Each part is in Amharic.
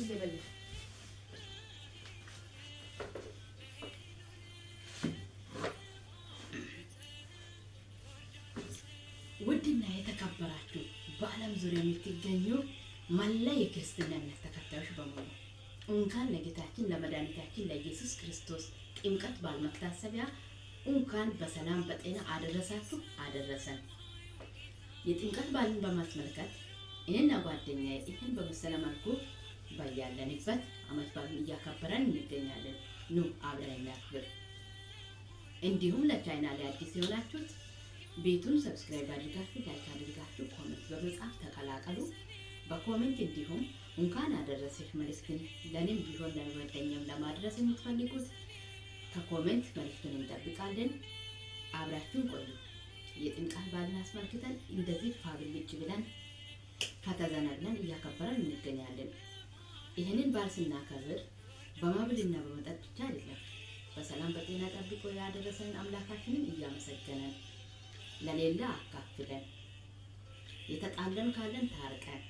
ልበልሽ ውድና የተከበራችሁ በዓለም ዙሪያ የምትገኙ መላ የክርስትና እምነት ተከታዮች በሙሉ እንኳን ለጌታችን ለመድኃኒታችን ለኢየሱስ ክርስቶስ ጥምቀት በዓል መታሰቢያ እንኳን በሰላም በጤና አደረሳችሁ አደረሰን። የጥምቀት በዓልን በማስመልከት እኔና ጓደኛዬ ይህን በመሰለ መልኩ በያለንበት ዓመት በዓሉን እያከበረን እንገኛለን። ኑ አብረን እናክብር። እንዲሁም ለቻናሌ አዲስ የሆናችሁት ቤቱን ሰብስክራይብ አድርጋችሁ ላይክ አድርጋችሁ ኮሜንት በመጻፍ ተቀላቀሉ። በኮሜንት እንዲሁም እንኳን አደረሰሽ መልእክትን ለኔም ቢሆን ለጓደኛም ለማድረስ የምትፈልጉት ከኮሜንት መልእክቱን እንጠብቃለን። አብራችሁን ቆዩ። የጥምቀት በዓልን አስመልክተን እንደዚህ ፋብልጭ ብለን ከተዘናግለን እያከበረን እንገኛለን። ይህንን በዓል ስናከብር በመብልና በመጠጥ ብቻ አይደለም፣ በሰላም በጤና ጠብቆ ያደረሰን አምላካችንን እያመሰገነን ለሌላ አካፍለን የተጣለን ካለን ታርቀን፣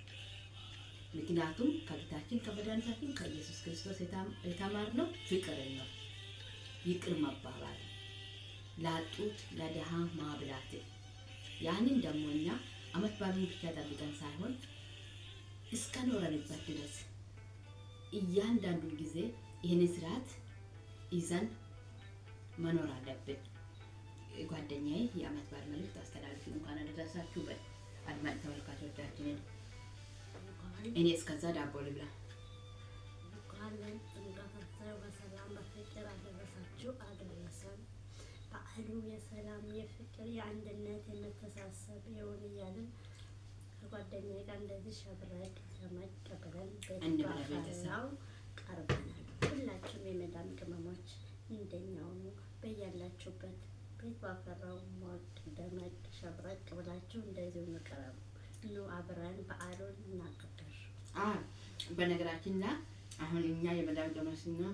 ምክንያቱም ከጌታችን ከመድኃኒታችን ከኢየሱስ ክርስቶስ የተማርነው ፍቅርን ነው። ይቅር መባባል፣ ላጡት ለድሃ ማብላት። ያንን ደግሞ እኛ ዓመት በዓሉን ብቻ ጠብቀን ሳይሆን እስከ ኖረንበት ድረስ እያንዳንዱን ጊዜ ይህን ስርዓት ይዘን መኖር አለብን። ጓደኛዬ የዓመት በዓል መልእክት አስተላልፊ እንኳን አደረሳችሁ በል አድማጭ ተመልካቾቻችንን። እኔ እስከዛ ዳቦ ልብላ። እንኳን ጥምቀታችሁ በሰላም በፍቅር አደረሳችሁ አደረሰን። በዓሉ የሰላም የፍቅር የአንድነት የመተሳሰብ ይሁን እያልን ከጓደኛዬ ጋር እንደዚህ ሸብረቅ ደመቅ ብለን ቤተሰብ ቀርበናል። ሁላችሁም የመዳም ቅመሞች እንደኛው በያላችሁበት ቤት ባፈራው ሞቅ ደመቅ ሸብረቅ ብላችሁ እንደዚሁ እንቀርቡ። ኑ አብረን በዓሉን እናክብር። በነገራችን ላይ አሁን እኛ የመዳም ቅመሞች ነው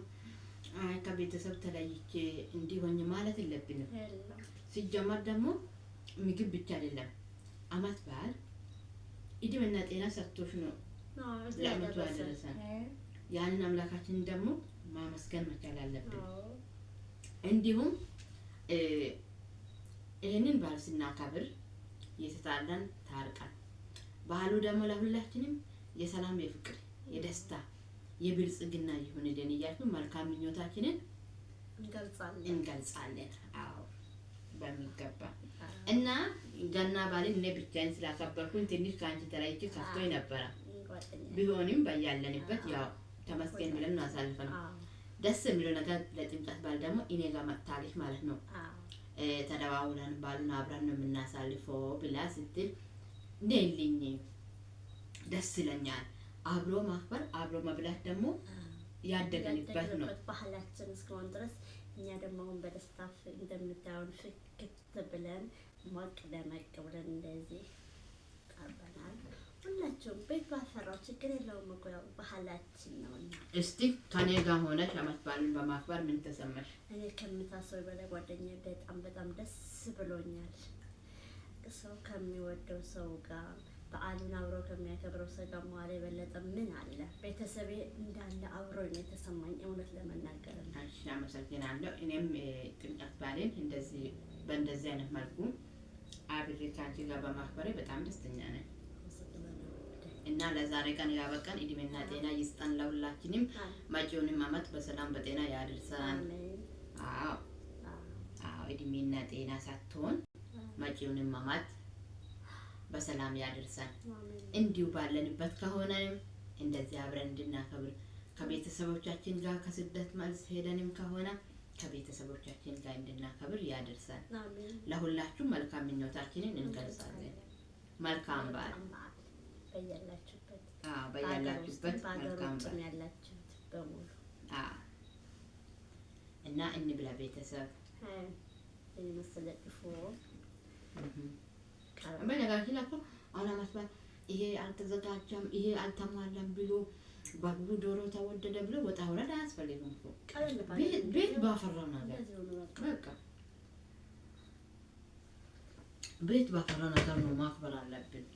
ከቤተሰብ ተለይቼ እንዲሆኝ ማለት የለብንም። ሲጀመር ደግሞ ምግብ ብቻ አይደለም፣ ዓመት በዓል እድሜና ጤና ሰጥቶሽ ነው ለዓመቱ ያደረሰን። ያንን አምላካችንን ደግሞ ማመስገን መቻል አለብን። እንዲሁም ይህንን በዓል ስናከብር የተጣላን ታርቀን፣ በዓሉ ደግሞ ለሁላችንም የሰላም የፍቅር የደስታ የብልጽግና ይሁንልን እያልን መልካም ምኞታችንን እንገልጻለን። አዎ በሚገባ እና ገና በዓልን እኔ ብቻዬን ስላከበርኩኝ ትንሽ ከአንቺ ተለይቼ ከፍቶኝ ነበረ። ቢሆንም በያለንበት ያው ተመስገን ብለን እናሳልፈን። ደስ የሚለው ነገር ለጥምቀት በዓል ደግሞ እኔ ጋር መጥታለች ማለት ነው። ተደዋውለን በዓሉን አብረን ነው የምናሳልፈው ብላ ስትል ነይልኝ ደስ ይለኛል። አብሮ ማክበር አብሮ መብላት ደግሞ ያደገንበት ነው ባህላችን እስከሆነ ድረስ እኛ ደግሞ አሁን በደስታ እንደምታዩን ፍክት ብለን ሞቅ ደመቅ ብለን እንደዚህ ቀርበናል። ሁላችሁም ቤት ባፈራው ችግር የለውም እኮ ያው ባህላችን ነውና። እስቲ ከኔ ጋር ሆነሽ ዓመት በዓልን በማክበር ምን ተሰማሽ? እኔ ከምታስበው በላይ ጓደኛዬ በጣም ደስ ብሎኛል። ሰው ከሚወደው ሰው ጋር በዓሉን አብሮ ከሚያከብረው ሰው ጋር መዋል የበለጠ ምን አለ? ቤተሰቤ እንዳለ አብሮ ነው የተሰማኝ እውነት ለመናገር ነው። እሺ አመሰግናለሁ። እኔም ጥምቀት በዓልን በእንደዚህ አይነት መልኩ አብሬ ከአንቺ ጋር በማክበሬ በጣም ደስተኛ ነኝ እና ለዛሬ ቀን ያበቃን እድሜና ጤና ይስጠን ለሁላችንም። መጪውንም ዓመት በሰላም በጤና ያድርሰን። አዎ እድሜና ጤና ሳትሆን መጪውንም ዓመት በሰላም ያድርሰን። እንዲሁ ባለንበት ከሆነንም እንደዚህ አብረን እንድናከብር ከቤተሰቦቻችን ጋር ከስደት መልስ ሄደንም ከሆነ ከቤተሰቦቻችን ጋር እንድናከብር ያድርሰን። ለሁላችሁም መልካም ምኞታችንን እንገልጻለን። መልካም በዓል በያላችሁበት መልካም በዓል ያላችሁት በሙሉ እና እንብላ ቤተሰብ መስለጥፎ በነገራችን ላይ እኮ አሁን ዓመት በዓል ይሄ አልተዘጋጀም ይሄ አልተሟላም ብሎ በጉ ዶሮ ተወደደ ብሎ ወጣ ወረድ አያስፈልግም እኮ ቤት ባፈራው ነገር በቃ ቤት ባፈራው ነገር ነው ማክበር አለብን።